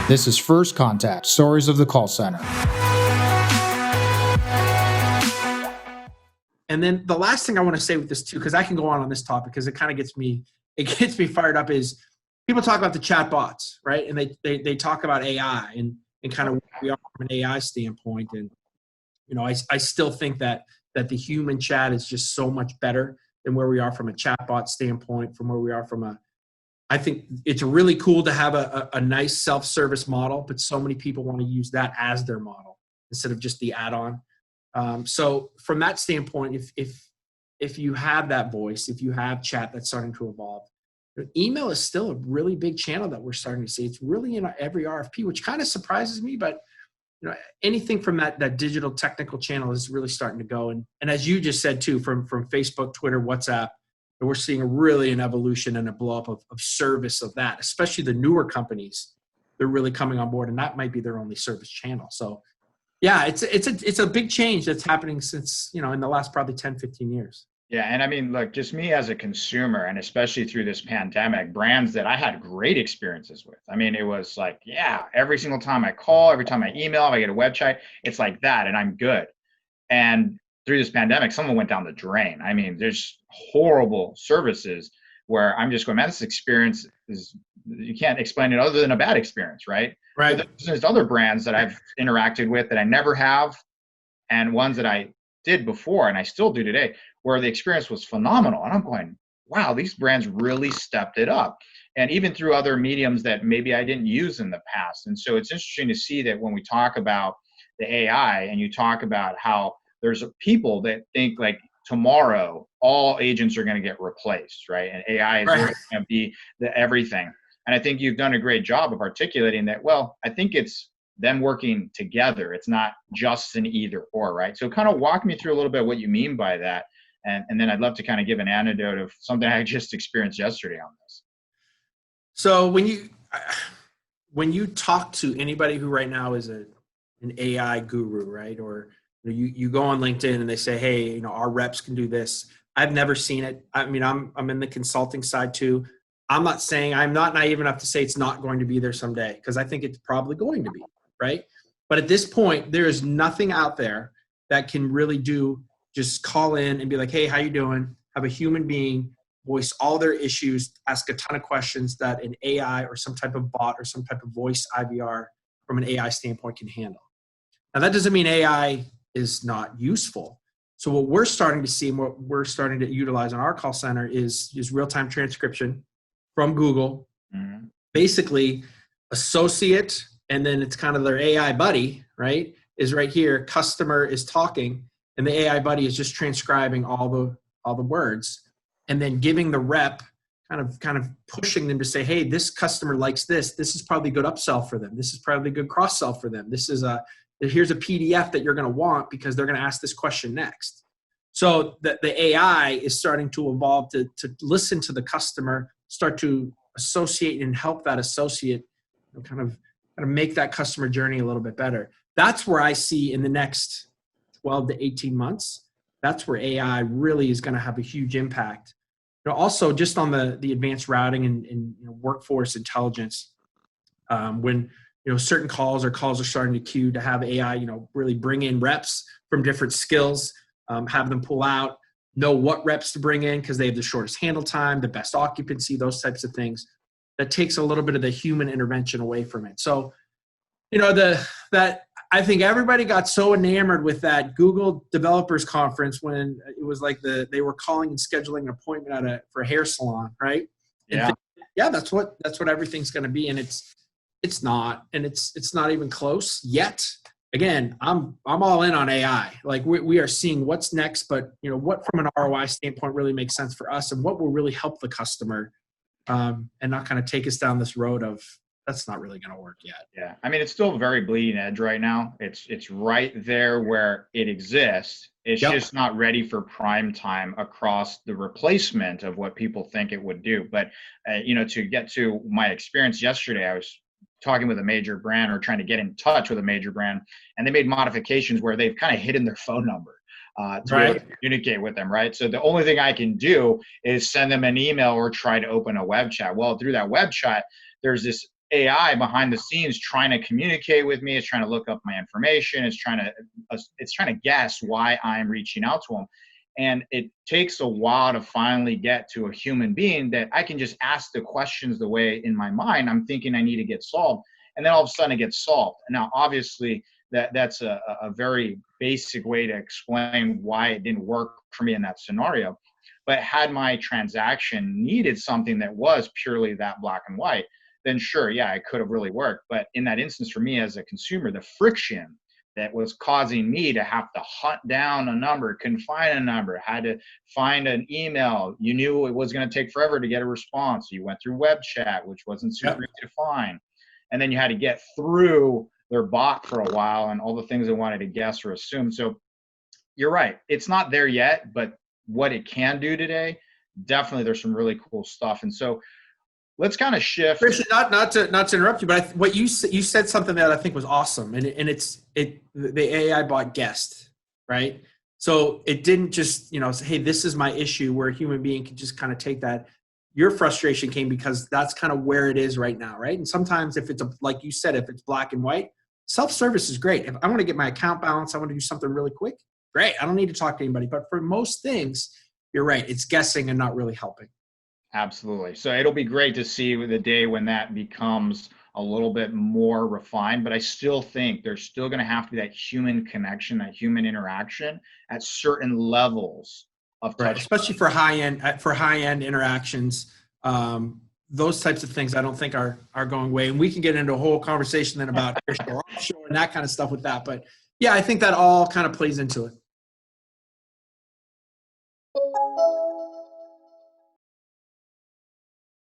This is First Contact, Stories of the Call Center. And then the last thing I want to say with this too, because I can go on this topic because it kind of gets me fired up, is people talk about the chatbots, right? And they talk about AI and kind of where we are from an AI standpoint. And, you know, I still think that the human chat is just so much better than where we are from a chatbot standpoint, from where we are from I think it's really cool to have a nice self-service model, but so many people want to use that as their model instead of just the add-on. So from that standpoint, if you have that voice, if you have chat that's starting to evolve, email is still a really big channel that we're starting to see. It's really in every RFP, which kind of surprises me, but you know, anything from that digital technical channel is really starting to go. And as you just said too, from Facebook, Twitter, WhatsApp, we're seeing really an evolution and a blow up of service of that, especially the newer companies. They're really coming on board, and that might be their only service channel. So yeah, it's a big change that's happening since, you know, in the last probably 10, 15 years. Yeah. And I mean, look, just me as a consumer, and especially through this pandemic, brands that I had great experiences with. I mean, it was like, yeah, every single time I call, every time I email, if I get a website, it's like that, and I'm good. And through this pandemic, someone went down the drain. I mean, there's horrible services where I'm just going, man, this experience is, you can't explain it other than a bad experience, right? Right. But there's other brands that I've interacted with that I never have, and ones that I did before and I still do today, where the experience was phenomenal. And I'm going, wow, these brands really stepped it up. And even through other mediums that maybe I didn't use in the past. And so it's interesting to see that when we talk about the AI and you talk about how there's people that think like tomorrow all agents are going to get replaced, right? And AI is going to be the everything. And I think you've done a great job of articulating that. Well, I think it's them working together. It's not just an either or, right? So kind of walk me through a little bit what you mean by that. And then I'd love to kind of give an anecdote of something I just experienced yesterday on this. So when you talk to anybody who right now is an AI guru, right? Or you go on LinkedIn and they say, hey, you know, our reps can do this. I've never seen it. I mean, I'm in the consulting side too. I'm not naive enough to say it's not going to be there someday, because I think it's probably going to be, right? But at this point, there is nothing out there that can really just call in and be like, hey, how you doing? Have a human being voice all their issues, ask a ton of questions that an AI or some type of bot or some type of voice IVR from an AI standpoint can handle. Now, that doesn't mean AI is not useful. So what we're starting to see and what we're starting to utilize on our call center is real-time transcription from Google. Mm-hmm. Basically, associate, and then it's kind of their AI buddy, right, is right here. Customer is talking, and the AI buddy is just transcribing all the words, and then giving the rep kind of pushing them to say, hey, this customer likes this. This is probably a good upsell for them. This is probably a good cross-sell for them. Here's a PDF that you're going to want because they're going to ask this question next. So the AI is starting to evolve to listen to the customer, start to associate and help that associate, you know, kind of make that customer journey a little bit better. That's where I see in the next 12 to 18 months, that's where AI really is going to have a huge impact. You know, also just on the advanced routing and you know, workforce intelligence, when you know certain calls are starting to queue to have AI, you know, really bring in reps from different skills, have them pull out, know what reps to bring in because they have the shortest handle time, the best occupancy, those types of things. That takes a little bit of the human intervention away from it. So, you know, that I think everybody got so enamored with that Google Developers Conference when it was like they were calling and scheduling an appointment for a hair salon, right? Yeah. Yeah, that's what everything's going to be, and it's not, and it's not even close yet. Again, I'm all in on AI. Like we are seeing what's next, but you know what from an ROI standpoint really makes sense for us, and what will really help the customer, and not kind of take us down this road of that's not really going to work yet. Yeah, I mean it's still very bleeding edge right now. It's right there where it exists. It's just not ready for prime time across the replacement of what people think it would do. But you know, to get to my experience yesterday, I was talking with a major brand or trying to get in touch with a major brand, and they made modifications where they've kind of hidden their phone number to be able to communicate with them, right? So the only thing I can do is send them an email or try to open a web chat. Well, through that web chat, there's this AI behind the scenes trying to communicate with me. It's trying to look up my information. It's trying to guess why I'm reaching out to them. And it takes a while to finally get to a human being that I can just ask the questions the way in my mind I'm thinking I need to get solved. And then all of a sudden it gets solved. Now, obviously, that's a very basic way to explain why it didn't work for me in that scenario. But had my transaction needed something that was purely that black and white, then sure, yeah, it could have really worked. But in that instance, for me as a consumer, the friction that was causing me to have to hunt down a number, couldn't find a number, had to find an email. You knew it was going to take forever to get a response. You went through web chat, which wasn't super easy to find. And then you had to get through their bot for a while and all the things they wanted to guess or assume. So you're right. It's not there yet, but what it can do today, definitely there's some really cool stuff. And so let's kind of shift. Christian, not to interrupt you, but what you said something that I think was awesome, and the AI bot guessed, right? So it didn't just say, hey, this is my issue, where a human being can just kind of take that. Your frustration came because that's kind of where it is right now, right? And sometimes if it's like you said, if it's black and white, self-service is great. If I want to get my account balance, I want to do something really quick, great. I don't need to talk to anybody. But for most things, you're right. It's guessing and not really helping. Absolutely. So it'll be great to see the day when that becomes a little bit more refined, but I still think there's still going to have to be that human connection, that human interaction at certain levels of touch. Right. Especially for high-end interactions. Those types of things I don't think are going away. And we can get into a whole conversation then about nearshore, offshore, and that kind of stuff with that. But yeah, I think that all kind of plays into it.